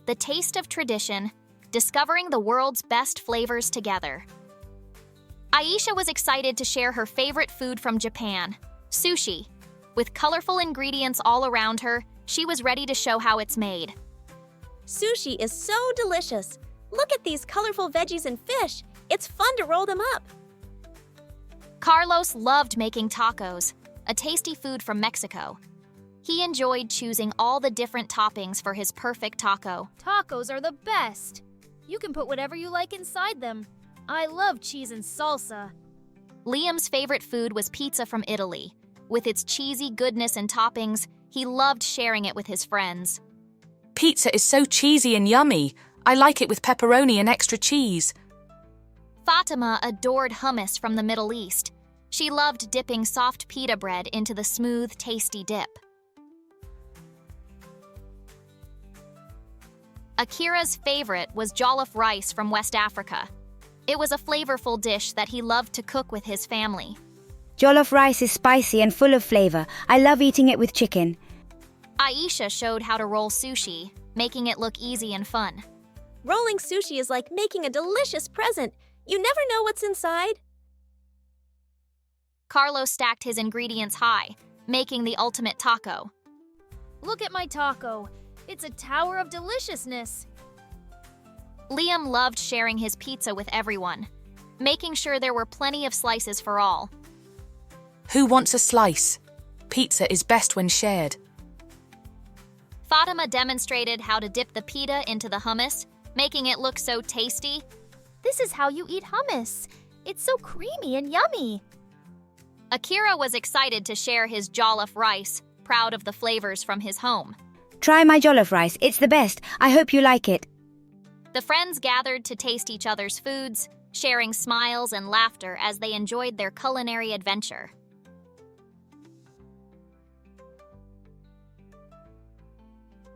The taste of tradition, discovering the world's best flavors together. Aisha was excited to share her favorite food from Japan, sushi. With colorful ingredients all around her, she was ready to show how it's made. Sushi is so delicious. Look at these colorful veggies and fish. It's fun to roll them up. Carlos loved making tacos, a tasty food from Mexico. He enjoyed choosing all the different toppings for his perfect taco. Tacos are the best. You can put whatever you like inside them. I love cheese and salsa. Liam's favorite food was pizza from Italy. With its cheesy goodness and toppings, he loved sharing it with his friends. Pizza is so cheesy and yummy. I like it with pepperoni and extra cheese. Fatima adored hummus from the Middle East. She loved dipping soft pita bread into the smooth, tasty dip. Akira's favorite was jollof rice from West Africa. It was a flavorful dish that he loved to cook with his family. Jollof rice is spicy and full of flavor. I love eating it with chicken. Aisha showed how to roll sushi, making it look easy and fun. Rolling sushi is like making a delicious present. You never know what's inside. Carlos stacked his ingredients high, making the ultimate taco. Look at my taco. It's a tower of deliciousness. Liam loved sharing his pizza with everyone, making sure there were plenty of slices for all. Who wants a slice? Pizza is best when shared. Fatima demonstrated how to dip the pita into the hummus, making it look so tasty. This is how you eat hummus. It's so creamy and yummy. Akira was excited to share his jollof rice, proud of the flavors from his home. Try my jollof rice. It's the best. I hope you like it. The friends gathered to taste each other's foods, sharing smiles and laughter as they enjoyed their culinary adventure.